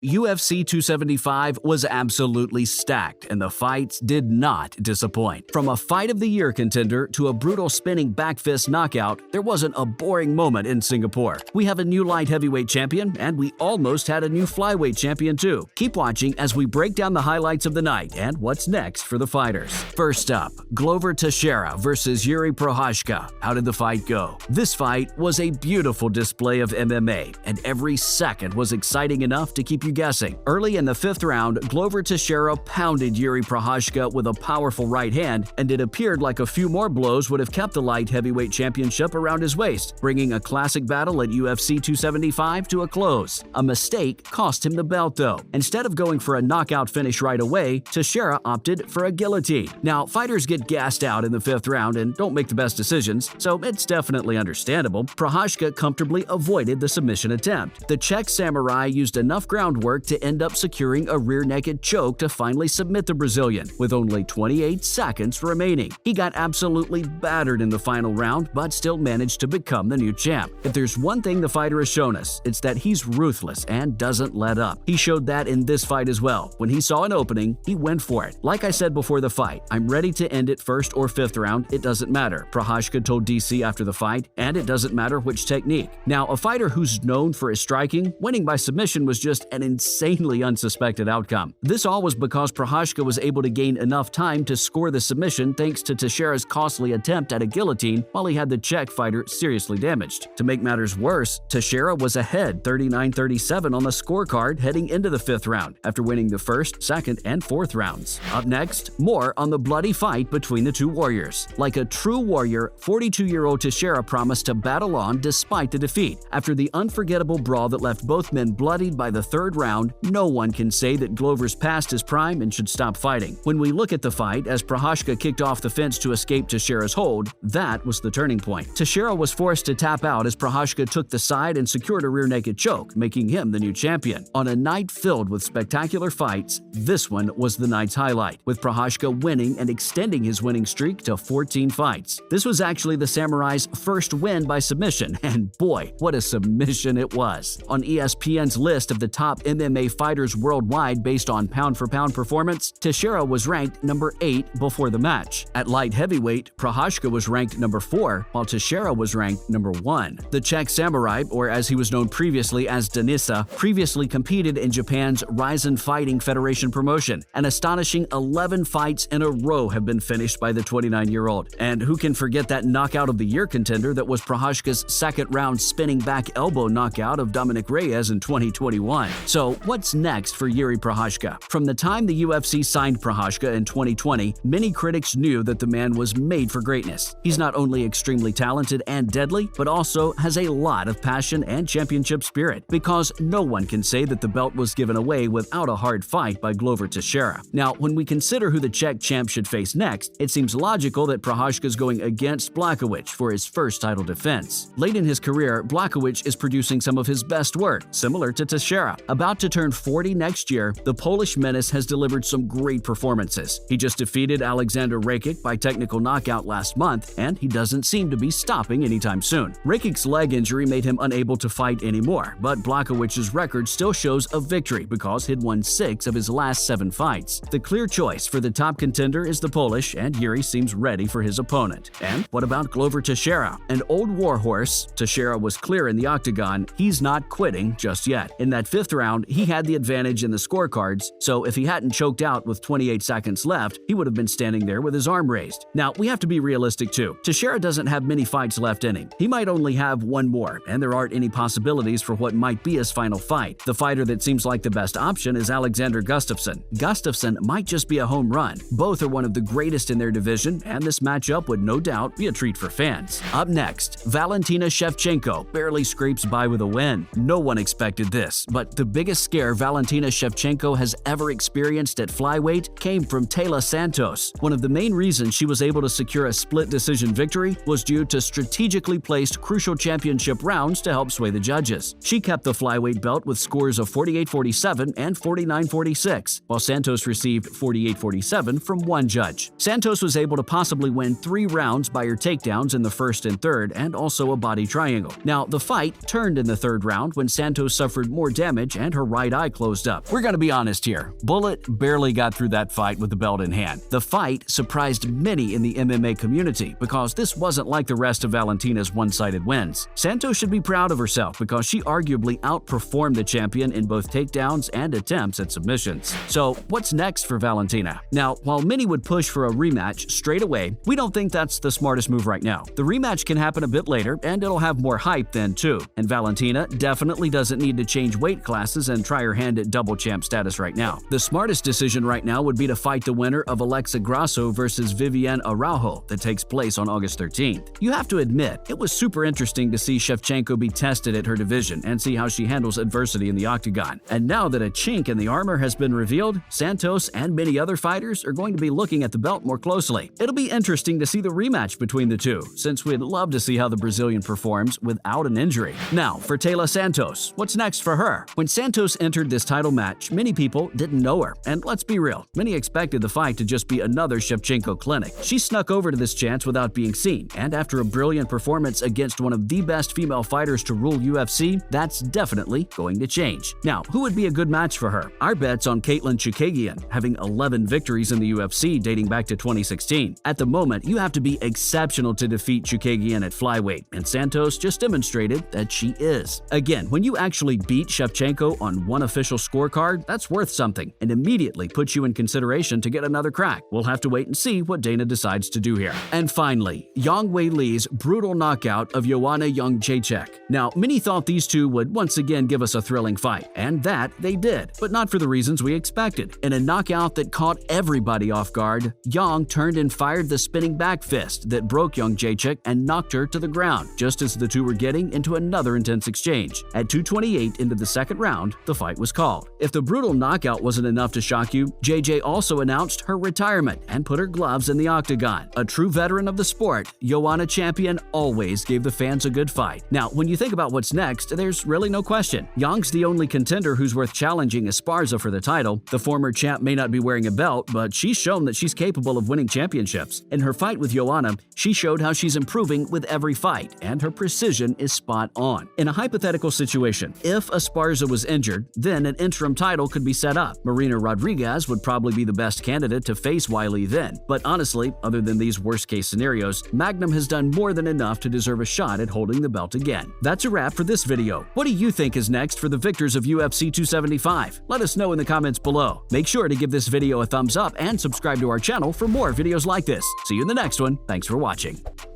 UFC 275 was absolutely stacked, and the fights did not disappoint. From a Fight of the Year contender to a brutal spinning backfist knockout, there wasn't a boring moment in Singapore. We have a new light heavyweight champion, and we almost had a new flyweight champion too. Keep watching as we break down the highlights of the night and what's next for the fighters. First up, Glover Teixeira versus Jiri Prochazka. How did the fight go? This fight was a beautiful display of MMA, and every second was exciting enough to keep you guessing. Early in the fifth round, Glover Teixeira pounded Jiri Prochazka with a powerful right hand, and it appeared like a few more blows would have kept the light heavyweight championship around his waist, bringing a classic battle at UFC 275 to a close. A mistake cost him the belt though. Instead of going for a knockout finish right away, Teixeira opted for a guillotine. Now, fighters get gassed out in the fifth round and don't make the best decisions, so it's definitely understandable. Prochazka comfortably avoided the submission attempt. The Czech samurai used enough groundwork to end up securing a rear naked choke to finally submit the Brazilian, with only 28 seconds remaining. He got absolutely battered in the final round, but still managed to become the new champ. If there's one thing the fighter has shown us, it's that he's ruthless and doesn't let up. He showed that in this fight as well. When he saw an opening, he went for it. Like I said before the fight, I'm ready to end it first or fifth round, it doesn't matter, Prochazka told DC after the fight, and it doesn't matter which technique. Now, a fighter who's known for his striking, winning by submission was just an insanely unsuspected outcome. This all was because Prochazka was able to gain enough time to score the submission thanks to Teixeira's costly attempt at a guillotine while he had the Czech fighter seriously damaged. To make matters worse, Teixeira was ahead 39-37 on the scorecard heading into the fifth round after winning the first, second, and fourth rounds. Up next, more on the bloody fight between the two warriors. Like a true warrior, 42-year-old Teixeira promised to battle on despite the defeat. After the unforgettable brawl that left both men bloodied by the third round, no one can say that Glover's past his prime and should stop fighting. When we look at the fight, as Prochazka kicked off the fence to escape Teixeira's hold, that was the turning point. Teixeira was forced to tap out as Prochazka took the side and secured a rear naked choke, making him the new champion. On a night filled with spectacular fights, this one was the night's highlight, with Prochazka winning and extending his winning streak to 14 fights. This was actually the Samurai's first win by submission, and boy, what a submission it was. On ESPN's list of the top MMA fighters worldwide based on pound-for-pound performance, Teixeira was ranked number 8 before the match. At light heavyweight, Prochazka was ranked number 4, while Teixeira was ranked number 1. The Czech samurai, or as he was known previously as Denisa, previously competed in Japan's Rizin Fighting Federation promotion. An astonishing 11 fights in a row have been finished by the 29-year-old. And who can forget that knockout of the year contender that was Prochazka's second-round spinning back elbow knockout of Dominic Reyes in 2021. So what's next for Jiri Prochazka? From the time the UFC signed Prochazka in 2020, many critics knew that the man was made for greatness. He's not only extremely talented and deadly, but also has a lot of passion and championship spirit, because no one can say that the belt was given away without a hard fight by Glover Teixeira. Now, when we consider who the Czech champ should face next, it seems logical that Prochazka is going against Blachowicz for his first title defense. Late in his career, Blachowicz is producing some of his best work, similar to Teixeira. About to turn 40 next year, the Polish menace has delivered some great performances. He just defeated Alexander Rakic by technical knockout last month, and he doesn't seem to be stopping anytime soon. Rakic's leg injury made him unable to fight anymore, but Blachowicz's record still shows a victory because he'd won 6 of his last 7 fights. The clear choice for the top contender is the Polish, and Jiri seems ready for his opponent. And what about Glover Teixeira? An old warhorse, Teixeira was clear in the octagon, he's not quitting just yet. In that fifth round, he had the advantage in the scorecards, so if he hadn't choked out with 28 seconds left, he would have been standing there with his arm raised. Now, we have to be realistic too. Teixeira doesn't have many fights left in him. He might only have one more, and there aren't any possibilities for what might be his final fight. The fighter that seems like the best option is Alexander Gustafsson. Gustafsson might just be a home run. Both are one of the greatest in their division, and this matchup would no doubt be a treat for fans. Up next, Valentina Shevchenko barely scrapes by with a win. No one expected this, but the biggest scare Valentina Shevchenko has ever experienced at flyweight came from Taylor Santos. One of the main reasons she was able to secure a split decision victory was due to strategically placed crucial championship rounds to help sway the judges. She kept the flyweight belt with scores of 48-47 and 49-46, while Santos received 48-47 from one judge. Santos was able to possibly win 3 rounds by her takedowns in the first and third, and also a body triangle. Now, the fight turned in the third round when Santos suffered more damage and and her right eye closed up. We're gonna be honest here. Bullet barely got through that fight with the belt in hand. The fight surprised many in the MMA community because this wasn't like the rest of Valentina's one-sided wins. Santos should be proud of herself because she arguably outperformed the champion in both takedowns and attempts at submissions. So what's next for Valentina? Now, while many would push for a rematch straight away, we don't think that's the smartest move right now. The rematch can happen a bit later, and it'll have more hype then too. And Valentina definitely doesn't need to change weight classes and try her hand at double champ status right now. The smartest decision right now would be to fight the winner of Alexa Grasso versus Viviane Araujo that takes place on August 13th. You have to admit, it was super interesting to see Shevchenko be tested at her division and see how she handles adversity in the octagon. And now that a chink in the armor has been revealed, Santos and many other fighters are going to be looking at the belt more closely. It'll be interesting to see the rematch between the two, since we'd love to see how the Brazilian performs without an injury. Now, for Taila Santos, what's next for her? When Santos entered this title match, many people didn't know her, and let's be real, many expected the fight to just be another Shevchenko clinic. She snuck over to this chance without being seen, and after a brilliant performance against one of the best female fighters to rule UFC, that's definitely going to change. Now, who would be a good match for her? Our bet's on Katlyn Chookagian, having 11 victories in the UFC dating back to 2016. At the moment, you have to be exceptional to defeat Chookagian at flyweight, and Santos just demonstrated that she is. Again, when you actually beat Shevchenko on one official scorecard, that's worth something, and immediately puts you in consideration to get another crack. We'll have to wait and see what Dana decides to do here. And finally, Yang Weili's brutal knockout of Joanna Jędrzejczyk. Now, many thought these two would once again give us a thrilling fight, and that they did, but not for the reasons we expected. In a knockout that caught everybody off guard, Yang turned and fired the spinning back fist that broke Jędrzejczyk and knocked her to the ground, just as the two were getting into another intense exchange. At 2:28 into the second round, the fight was called. If the brutal knockout wasn't enough to shock you, JJ also announced her retirement and put her gloves in the octagon. A true veteran of the sport, Joanna champion always gave the fans a good fight. Now, when you think about what's next, there's really no question. Yang's the only contender who's worth challenging Esparza for the title. The former champ may not be wearing a belt, but she's shown that she's capable of winning championships. In her fight with Joanna, she showed how she's improving with every fight, and her precision is spot on. In a hypothetical situation, if Esparza was injured, then an interim title could be set up. Marina Rodriguez would probably be the best candidate to face Weili then. But honestly, other than these worst-case scenarios, Magnum has done more than enough to deserve a shot at holding the belt again. That's a wrap for this video. What do you think is next for the victors of UFC 275? Let us know in the comments below. Make sure to give this video a thumbs up and subscribe to our channel for more videos like this. See you in the next one. Thanks for watching.